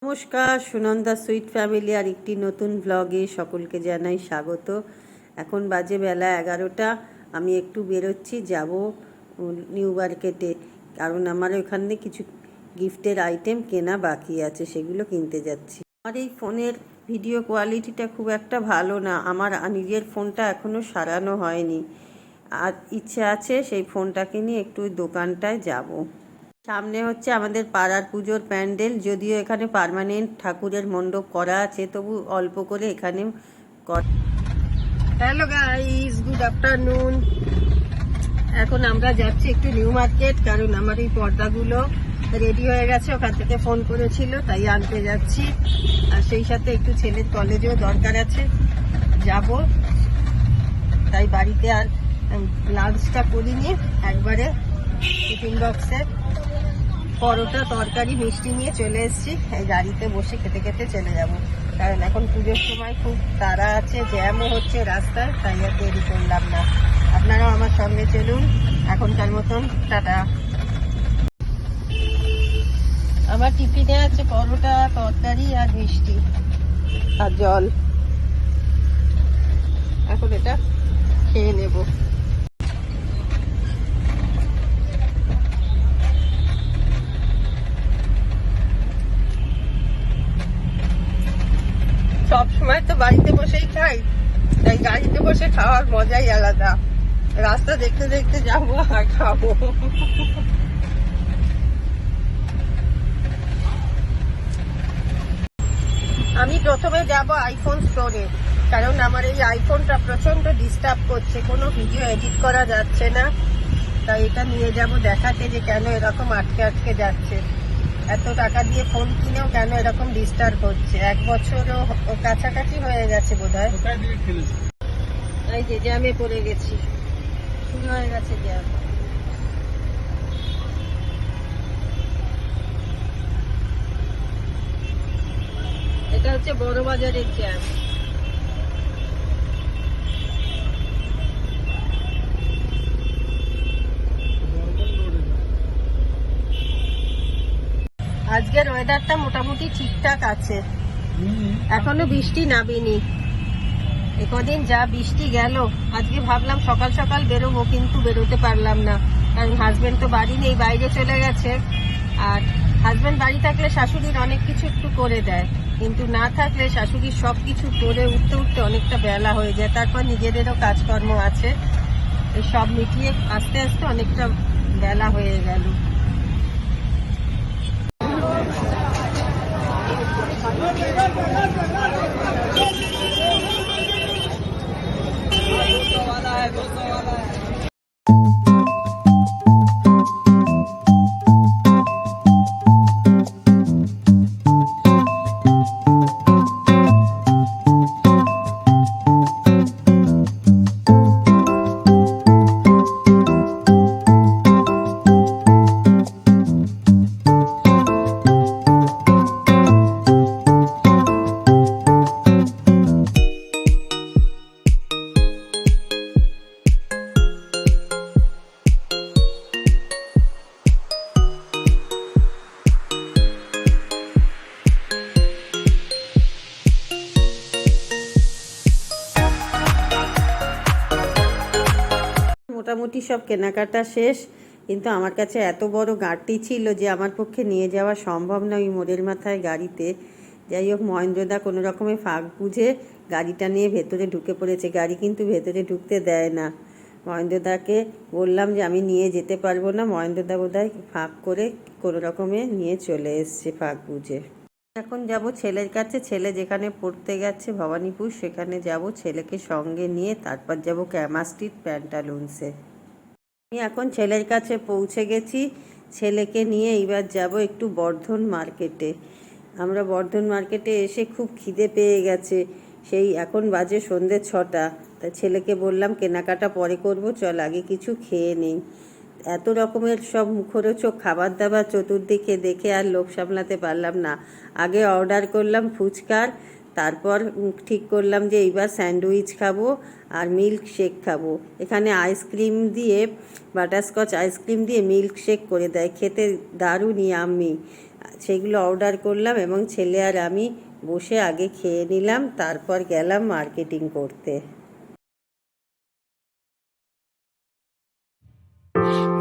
নমস্কার, Sunanda sweet family আর একটি নতুন ব্লগে সকলকে জানাই স্বাগত। এখন বাজে বেলা 11টা। আমি একটু বেরোচ্ছি, যাব নিউ মার্কেটে, কারণ আমার ওখানে কিছু গিফটের আইটেম কেনা বাকি আছে, সেগুলো কিনতে যাচ্ছি। আমার এই ফোনের ভিডিও কোয়ালিটিটা খুব একটা ভালো না, আমার নিজের ফোনটা এখনও সারানো হয়নি, আর ইচ্ছে আছে সেই ফোনটাকে নিয়ে একটু দোকানটায় যাব। সামনে হচ্ছে আমাদের পাড়ার পুজোর প্যান্ডেল, যদিও এখানে পার্মানেন্ট ঠাকুরের মণ্ডপ করা আছে, তবু অল্প করে এখানে হ্যালো গাইস, গুড আফটারনুন। এখন আমরা যাচ্ছি একটু নিউ মার্কেট, কারণ আমার এই পর্দাগুলো রেডি হয়ে গেছে, ওখান থেকে ফোন করেছিল, তাই আনতে যাচ্ছি। আর সেই সাথে একটু ছেলের কলেজেও দরকার আছে, যাব। তাই বাড়িতে আর লাঞ্চটা করিনি, একবারে টিফিন বক্সে পরোটা, তরকারি, মিষ্টি নিয়ে চলে এসেছি। এই গাড়িতে বসে খেতে খেতে চলে যাব, কারণ এখন পুজোর সময় খুব তাড়া আছে, জ্যামও হচ্ছে রাস্তায়, তাই আর দেরি করলাম না। আপনারাও আমার সঙ্গে চলুন। এখনকার মতন টাটা। আমার টিফিনে আছে পরোটা, তরকারি আর মিষ্টি আর জল। এখন এটা খেয়ে নেব। সব সময় তো বাড়িতে বসেই খাই, তাই গাড়িতে বসে খাওয়ার মজাই আলাদা। রাস্তা দেখতে দেখতে যাবো আর খাবো। আমি প্রথমে যাব আইফোন স্টোরে, কারণ আমার এই আইফোনটা প্রচন্ড ডিস্টার্ব করছে, কোনো ভিডিও এডিট করা যাচ্ছে না। তাই এটা নিয়ে যাব দেখাতে যে কেন এরকম আটকে আটকে যাচ্ছে। এত টাকা দিয়ে ফোন কিনেও কেন এরকম ডিস্টার্ব হচ্ছে। 1 বছরও কাছাকাছি হয়ে গেছে বোধহয়। এই যে জ্যামে পড়ে গেছি, শুরু হয়ে গেছে জ্যাম। এটা হচ্ছে বড় বাজারের জ্যাম। আজকের ওয়েদারটা মোটামুটি ঠিকঠাক আছে, এখনো বৃষ্টি নামেনি। একদিন যা বৃষ্টি গেল, আজকে ভাবলাম সকাল সকাল বেরোবো, কিন্তু বেরোতে পারলাম না, কারণ হাজবেন্ড তো বাড়ি নেই, বাইরে চলে গেছে। আর হাজবেন্ড বাড়ি থাকলে শাশুড়ির অনেক কিছু একটু করে দেয়, কিন্তু না থাকলে শাশুড়ির সব কিছু করে উঠতে উঠতে অনেকটা বেলা হয়ে যায়। তারপর নিজেদেরও কাজকর্ম আছে, এই সব মিটিয়ে আস্তে আস্তে অনেকটা বেলা হয়ে গেল। মোটামুটি সব কেনাকাটা শেষ, কিন্তু আমার কাছে এত বড় গাড়ি ছিল যে আমার পক্ষে নিয়ে যাওয়া সম্ভব নয় ওই মোড়ের মাথায় গাড়িতে। যাই হোক, মহেন্দ্রদা কোনো রকমের ফাঁক বুঝে গাড়িটা নিয়ে ভেতরে ঢুকে পড়েছে। গাড়ি কিন্তু ভেতরে ঢুকতে দেয় না। মহেন্দ্রদাকে বললাম যে আমি নিয়ে যেতে পারবো না, মহেন্দ্রদা বোধহয় ফাঁক করে কোনো রকমে নিয়ে চলে এসছে ফাঁক বুঝে। এখন যাব ছেলের কাছে, ছেলে যেখানে পড়তে গেছে ভবানীপুর, সেখানে যাব ছেলেকে সঙ্গে নিয়ে, তারপর যাব ক্যামা স্ট্রিট প্যান্টালুন্সে। আমি এখন ছেলের কাছে পৌঁছে গেছি, ছেলেকে নিয়ে এইবার যাব একটু বর্ধন মার্কেটে। আমরা বর্ধন মার্কেটে এসে খুব খিদে পেয়ে গেছে, সেই এখন বাজে সন্ধ্যে 6টা। তাই ছেলেকে বললাম কেনাকাটা পরে করব, চল আগে কিছু খেয়ে নেই। এত রকমের সব মুখরোচক খাবার দাবার চতুর্দিকে দেখে আর লোভ সামলাতে পারলাম না। আগে অর্ডার করলাম ফুচকার, তারপর ঠিক করলাম যে এইবার স্যান্ডউইচ খাবো আর মিল্ক শেক খাবো। এখানে আইসক্রিম দিয়ে, বাটারস্কচ আইসক্রিম দিয়ে মিল্ক শেক করে দেয়, খেতে দারুণ ইয়াম্মি। সেগুলো অর্ডার করলাম এবং ছেলে আর আমি বসে আগে খেয়ে নিলাম, তারপর গেলাম মার্কেটিং করতে।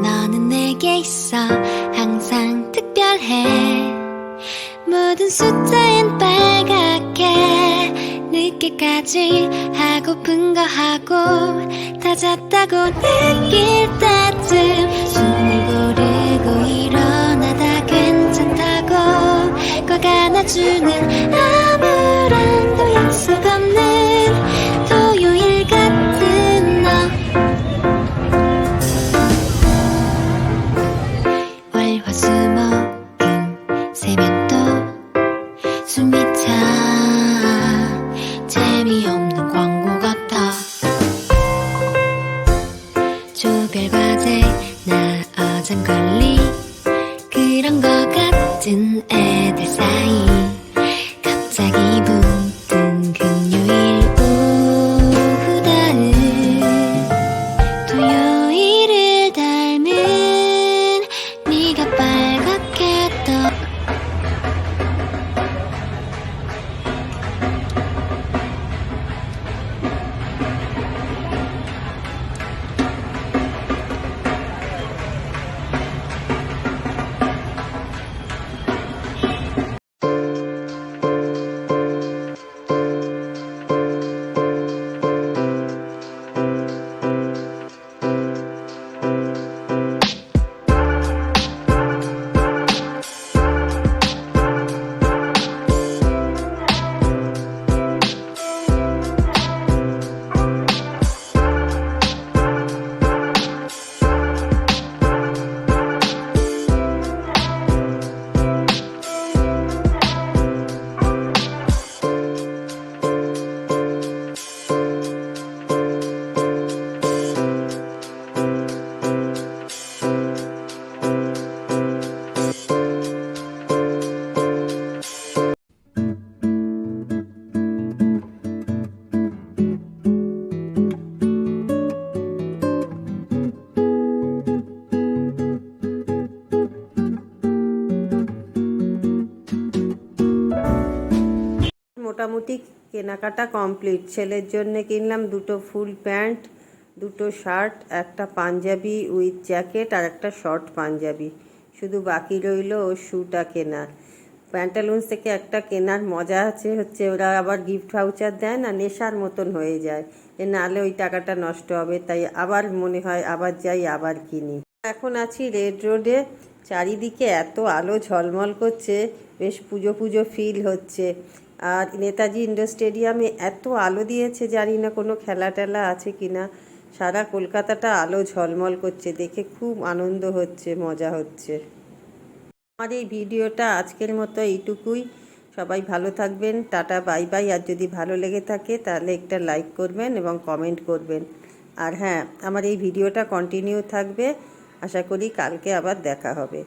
너는 내게 있어 항상 특별해 모든 숫자엔 빨갛게 늦게까지 하고픈 거 하고 다 잤다고 느낄 때쯤 숨을 고르고 일어나다 괜찮다고 꼭 안아주는 아무런도 약속 없는 토요일 같은 너 월화수목금 새벽도 숨이 차 재미없는 광고 같아 조별과제 나 어장걸리 그런 거 같은 애들 사이 갑자기 붙은 금요일 오후다은 토요일을 닮은 네가 빨갛게 떠 মোটামুটি কেনাকাটা কমপ্লিট। ছেলের জন্য কিনলাম দুটো ফুল প্যান্ট, দুটো শার্ট, একটা পাঞ্জাবি উইথ জ্যাকেট আর একটা শর্ট পাঞ্জাবি। শুধু বাকি রইল ওর শ্যুটা কেনার। প্যান্টালুন্স থেকে একটা কেনার মজা হচ্ছে ওরা আবার গিফট ভাউচার দেয় না, নেশার মতন হয়ে যায়, যে নাহলে ওই টাকাটা নষ্ট হবে, তাই আবার মনে হয় আবার যাই আবার কিনি। এখন আছি রেড রোডে, চারিদিকে এত আলো ঝলমল করছে, বেশ পুজো পুজো ফিল হচ্ছে। আর নেতাজি ইন্ডোর স্টেডিয়ামে এত আলো দিয়েছে, জানি না কোনো খেলা টেলা আছে কি না, সারা কলকাতাটা আলো ঝলমল করছে, দেখে খুব আনন্দ হচ্ছে, মজা হচ্ছে। আমার এই ভিডিওটা আজকের মতো এইটুকুই। সবাই ভালো থাকবেন, টাটা বাই বাই। আর যদি ভালো লেগে থাকে তাহলে একটা লাইক করবেন এবং কমেন্ট করবেন। আর হ্যাঁ, আমার এই ভিডিওটা কন্টিনিউ থাকবে, আশা করি কালকে আবার দেখা হবে।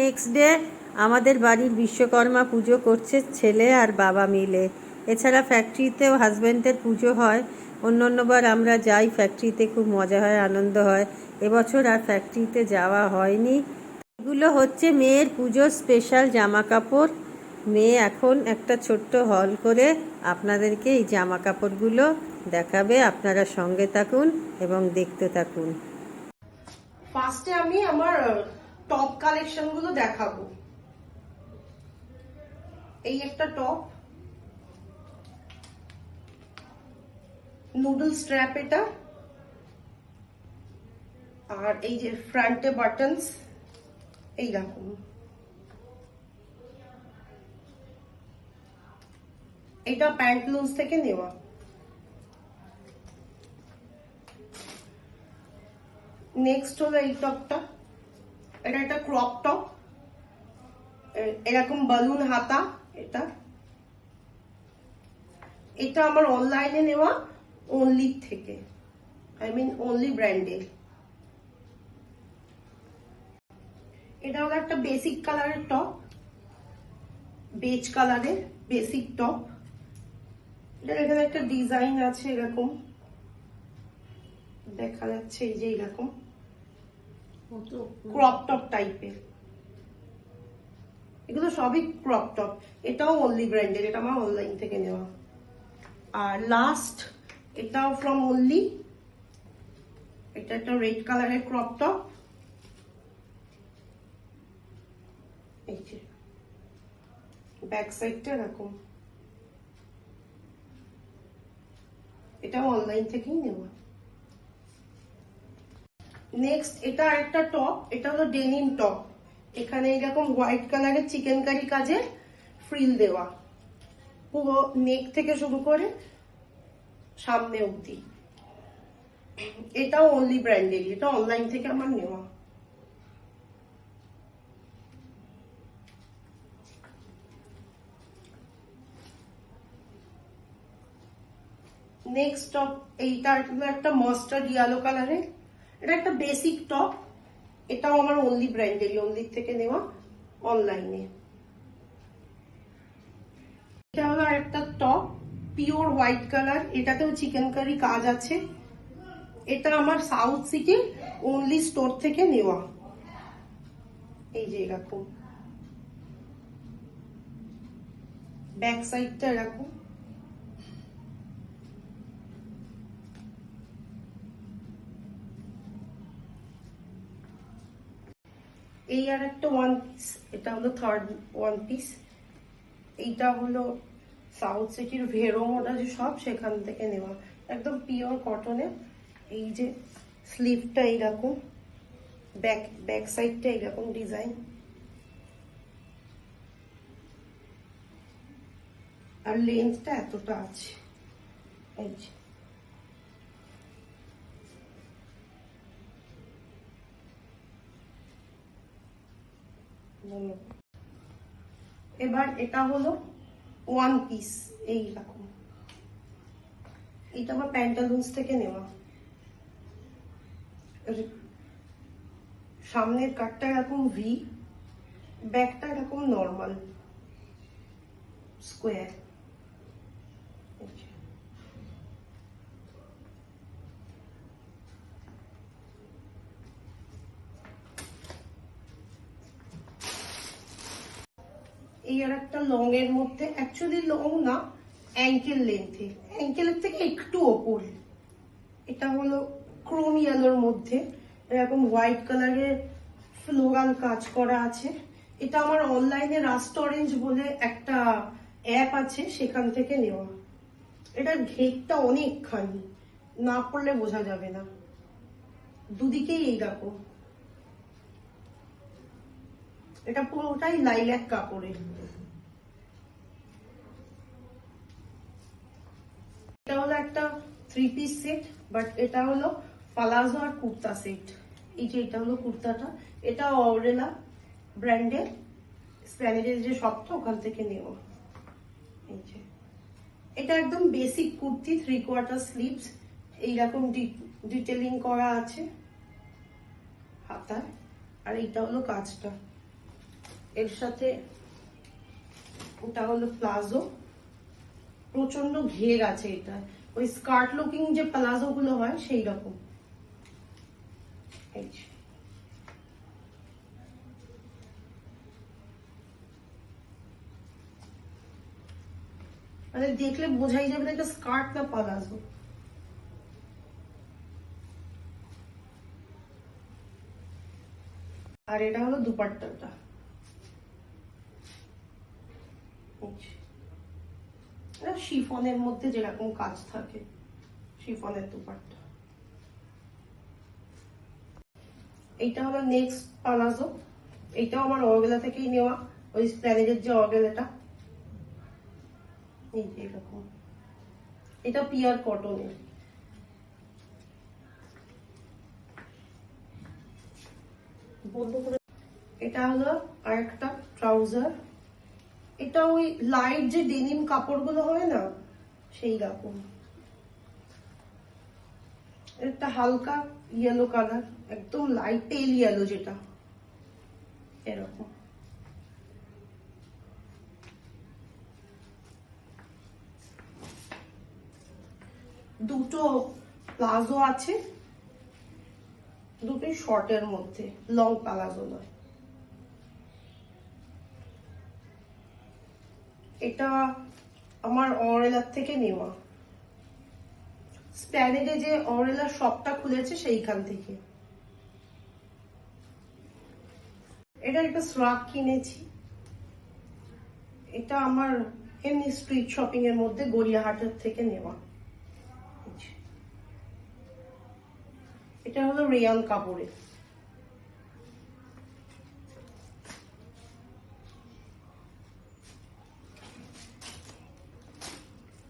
নেক্সট ডে আমাদের বাড়ির বিশ্বকর্মা পুজো করছে ছেলে আর বাবা মিলে। এছাড়া ফ্যাক্টরিতেও হাজব্যান্ডের পুজো হয়, অন্যবার আমরা যাই ফ্যাক্টরিতে, খুব মজা হয়, আনন্দ হয়। এবছর আর ফ্যাক্টরিতে যাওয়া হয়নি। এগুলো হচ্ছে মেয়ের পুজোর স্পেশাল জামা কাপড়। মেয়ে এখন একটা ছোট্ট হল করে আপনাদেরকে এই জামা কাপড়গুলো দেখাবে, আপনারা সঙ্গে থাকুন এবং দেখতে থাকুন। ফার্স্টে আমি আমার টপ কালেকশন গুলো দেখাবো। এই একটা টপ, নুডল স্ট্র্যাপ এটা, আর এই যে ফ্রন্টে বাটনস এইরকম। এটা প্যান্টলুন্স থেকে নেওয়া। নেক্সট হলো এই টপটা, এটা একটা ক্রপ টপ, এরকম বালুন হাতা। এটা আমার অনলাইনে নেওয়া, অনলি থেকে, আই মিন অনলি ব্র্যান্ডের। এটা হলো একটা বেসিক কালারের টপ, বেজ কালারের বেসিক টপ। এটার এখানে একটা ডিজাইন আছে এরকম দেখা যাচ্ছে, এই যে এরকম ক্রপ টপ টাইপের। এগুলো সবই ক্রপ টপ। এটাও অনলি ব্র্যান্ডের, এটা আমার অনলাইন থেকে নেওয়া। আর লাস্ট এটাও ফ্রম অনলি, এটা একটা রেড কালারের ক্রপ টপ। এই যে ব্যাক সাইডটা এরকম, এটাও অনলাইন থেকেই নেওয়া। নেক্সট এটা আরেকটা টপ, এটা হলো ডেনিম টপ। এখানে এরকম হোয়াইট কালারের চিকেন কারি কাজে ফ্রিল দেওয়া, পুরো নেক থেকে শুরু করে সামনে অবধি। এটাও অনলি ব্র্যান্ডের, এটা অনলাইন থেকে আমার নেওয়া। নেক্সট টপ এইটা একটা মাস্টার্ড ইয়েলো কালারের, এটা একটা বেসিক টপ। এটাও আমার অনলি ব্র্যান্ডের, অনলি থেকে নেওয়া অনলাইনে। এটা হলো একটা টপ পিওর হোয়াইট কালার, এটাতেও চিকেন কারি কাজ আছে। এটা আমার সাউথ সিটির অনলি স্টোর থেকে নেওয়া। এই যে এরকম ব্যাক সাইডটা এরকম। এই আর একটা ওয়ান পিস, এটা হলো থার্ড ওয়ান পিস। এইটা হলো সাউথ সিটির ভেরোমোডা যে সব, সেখান থেকে নেওয়া, একদম পিওর কটনের। এই যে স্লিভটা এইরকম, ব্যাক সাইডটা এইরকম ডিজাইন, আর লেন্থটা এতটা আছে। এই যে এবার এটা হলো ওয়ান পিস এইরকম, এটা আমার প্যান্টালুন্স থেকে নেওয়া। সামনের কাটটা এরকম ভি, ব্যাকটা এরকম নর্মাল স্কোয়ার। এই আর একটা লং এর মধ্যে, অ্যাকচুয়ালি লং না, অ্যাঙ্কেল লেন্থে, অ্যাঙ্কেলের থেকে একটু ওপরে। এটা হলো ক্রোম ইয়েলোর মধ্যে এরকম হোয়াইট কালারের ফ্লোরাল কাজ করা আছে। এটা আমার অনলাইনে রাস্ট অরেঞ্জ বলে একটা অ্যাপ আছে, সেখান থেকে নেওয়া। এটার ঘেরটা অনেকখানি, না পড়লে বোঝা যাবে না। দুদিকেই এইরকম, এটা পুরোটাই লাইল্যাক কাপড়ের। এটা হলো একটা থ্রি পিস সেট, বাট এটা হলো পালাজো আর কুর্তা সেট। এই যে এটা হলো কুর্তাটা, এটা অরেলা ব্র্যান্ডের, স্প্যানিশের যে শপটা ওখান থেকে নেওয়া। এই যে এটা একদম বেসিক কুর্তি, 3/4 স্লিভস, এইরকম ডিটেলিং করা আছে হাতায়। আর এইটা হলো কাজটা, এর সাথে ওটা হলো প্লাজো, প্রচন্ড ঘের আছে। এটা ওই স্কার্ট লুকিং যে প্লাজো গুলো হয় সেই রকম। মানে দেখলে বোঝাই যাবে না এটা স্কার্ট না প্লাজো। আর এটা হলো দুপাট্টাটা, শিফনের মধ্যে যেরকম কাজ থাকে, শিফনের দুপাট্টা। এইটা হলো নেক্সট পালাজো, এইটাও আমার অর্গেলা থেকেই নেওয়া, ওই স্প্যানিশের যে অর্গেলাটা। এই যে এরকম, এটা পিওর কটনের। এটা হলো আরেকটা ট্রাউজার, এটা ওই লাইট যে ডেনিম কাপড়গুলো হয় না সেই রকম। একটা হালকা ইয়েলো কালার, একদম লাইট টেল ইয়েলো যেটা, এরকম। দুটো প্লাজো আছে, দুটোই শর্টের মধ্যে, লং প্লাজো নয়। এটা আমার অরেলার থেকে নেওয়া, স্প্যানেডে যে অরেলার শপটা খুলেছে সেইখান থেকে। এটা একটা শ্রাগ কিনেছি, এটা আমার এমনি স্ট্রিট শপিং এর মধ্যে গড়িয়াহাটের থেকে নেওয়া। এটা হলো রেয়ান কাপড়ের।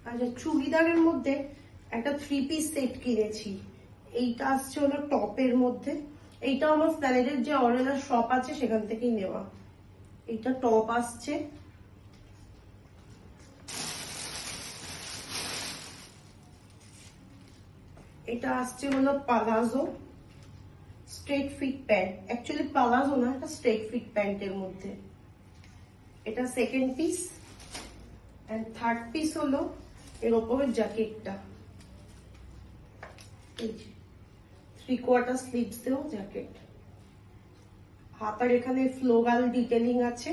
আচ্ছা, চুড়িদারের মধ্যে একটা 3 পিস সেট কিনেছি। এইটা আসছে হলো টপের মধ্যে, এইটা আমার স্প্যানেডের যে অরেলার শপ আছে সেখান থেকেই নেওয়া। এইটা টপ আসছে, এটা আসছে হলো palazzo straight fit pant, actually palazzo না, এটা স্ট্রেট ফিট প্যান্টের মধ্যে। এটা second piece, and third piece হলো এর ওপরের জ্যাকেটটা, এই যে 3/4 স্লিভস দেওয়া জ্যাকেট। হাতার এখানে ফ্লোরাল ডিটেলিং আছে,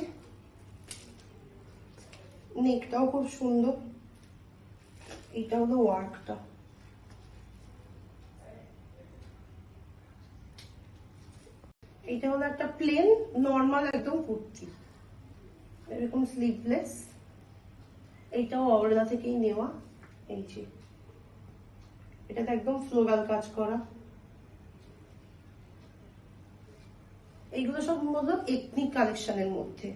নেকটাও খুব সুন্দর। এটা হলো ওয়ার্কটা। এটা হলো একটা প্লেন নর্মাল একদম কুর্তি, এরকম স্লিভলেস। এইটাও অরেলা থেকেই নেওয়া, এই যে এটাতে একদম ফ্লোরাল কাজ করা। এইগুলো সব মূলত এথনিক কালেকশনের মধ্যে।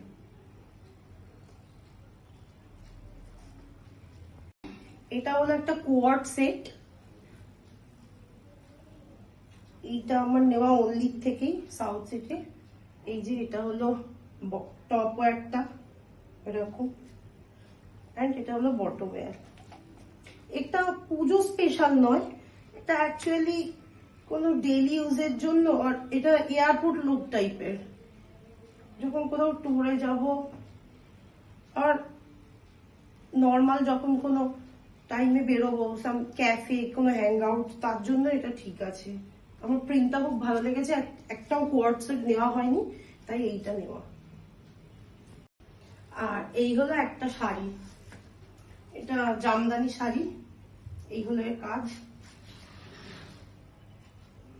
এটা হলো একটা কোয়ার্ড সেট, এইটা আমার নেওয়া অনলি থেকেই, সাউথ থেকে। এই যে এটা হলো টপ ওয়্যারটা এরকম, এন্ড এটা হলো বটম ওয়্যার। এটা পুজো স্পেশাল নয়, এটা অ্যাকচুয়ালি কোনো ডেইলি ইউজের জন্য, আর এটা এয়ারপোর্ট লুক টাইপের। যখন কোথাও ট্যুরে যাব আর নর্মাল যখন কোনো টাইমে বেরোবো, সাম ক্যাফে, কোনো হ্যাং আউট, তার জন্য এটা ঠিক আছে। আমার প্রিন্টটা খুব ভালো লেগেছে, একটাও কোয়ার্ড সেট নেওয়া হয়নি, তাই এইটা নেওয়া। আর এই হলো একটা শাড়ি, এটা জামদানি শাড়ি, এই হলো এর কাজ।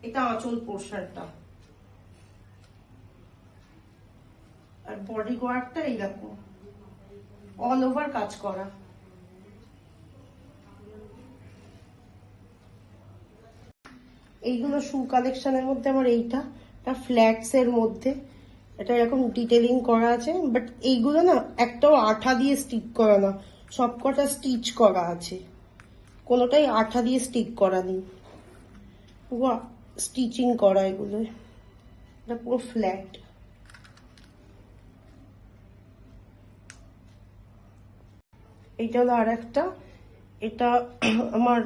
এটা আঁচল পোর্শনটা, আর বডি গোয়ারটা এইরকম অল ওভার কাজ করা। এইগুলো শু কালেকশনের মধ্যে আমার এইটা ফ্ল্যাটস এর মধ্যে, এটা এরকম ডিটেলিং করা আছে, বাট এইগুলো না একটাও আঠা দিয়ে স্টিক করা না, সবকটা স্টিচ করা আছে, কোনোটাই আঠা দিয়ে স্টিক করা নেই, পুরো স্টিচিং করা এগুলো। এটা পুরো ফ্ল্যাট। এইটা হলো আর একটা, এটা আমার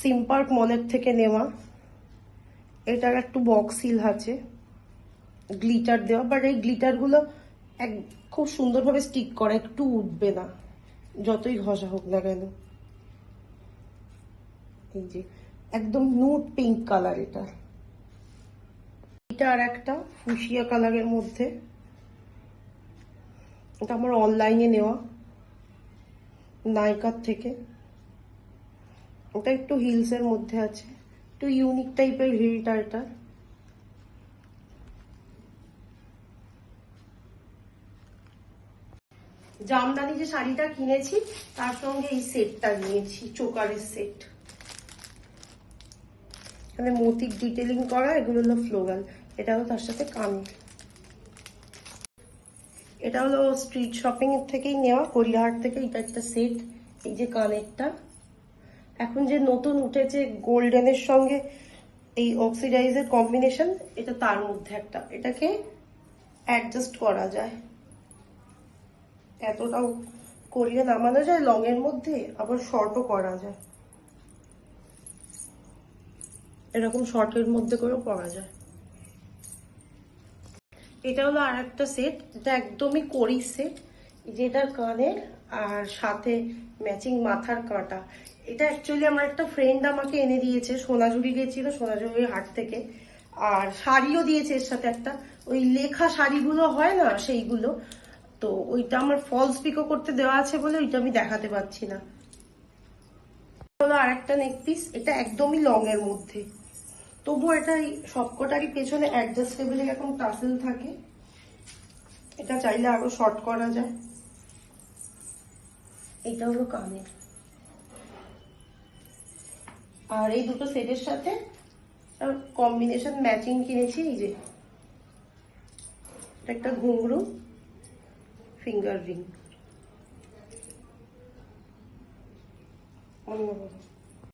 সিম্পার্ক মলের থেকে নেওয়া। এটার একটু বক্স সিল আছে, গ্লিটার দেওয়া, বাট এই গ্লিটার গুলো খুব সুন্দরভাবে স্টিক করা, একটু উঠবে না যতই ঘষা হোক না কেন। এই যে একদম নুড পিঙ্ক কালার এটা। এটা আর একটা ফুসিয়া কালারের মধ্যে, এটা আমার অনলাইনে নেওয়া নাইকার থেকে। ওটা একটু হিলস এর মধ্যে আছে, একটু ইউনিক টাইপের হিলটা এটা। জামদানি যে শাড়িটা কিনেছি তার সঙ্গে এই সেটটা নিয়েছি, চোকারের সেট। এখানে মোতির ডিটেলিং করা, এগুলো হলো ফ্লোরাল, এটা হলো তার সাথে কান। এটা হলো স্ট্রিট শপিং এর থেকেই নেওয়া, গড়িয়াহাট থেকে। এটা একটা সেট, এই যে কানেরটা। এখন যে নতুন উঠেছে গোল্ডেনের সঙ্গে এই অক্সিডাইজের কম্বিনেশন, এটা তার মধ্যে একটা, এটাকে অ্যাডজাস্ট করা যায়, এতটাও করিয়ে নামানো যায় লং এর মধ্যে, আবার শর্টও করা যায়, এরকম শর্টের মধ্যে করেও পরা যায়। এটা হলো আর একটা সেট, এটা একদমই কড়ি সেট, যেটার কানের আর সাথে ম্যাচিং মাথার কাঁটা। এটা অ্যাকচুয়ালি আমার একটা ফ্রেন্ড আমাকে এনে দিয়েছে, সোনাঝুরি গেছিল, সোনাঝুরি হাট থেকে। আর শাড়িও দিয়েছে এর সাথে একটা, ওই লেখা শাড়িগুলো হয় না সেইগুলো। তো ওইটা আমার ফলস পিকো করতে দেওয়া আছে বলে ওইটা আমি দেখাতে পাচ্ছি না। হলো আর একটা নেক পিস, এটা একদমই লং এর মধ্যে, তবুও এটা সবকটারই পেছনে অ্যাডজাস্টেবল এরকম টাসেল থাকে, এটা চাইলে আরো শর্ট করা যায়। এটা হলো কানের। আর এই দুটো সেটের সাথে কম্বিনেশন ম্যাচিং কিনেছি, এই যে একটা ঘুঙরু, ফিঙ্গার রিং।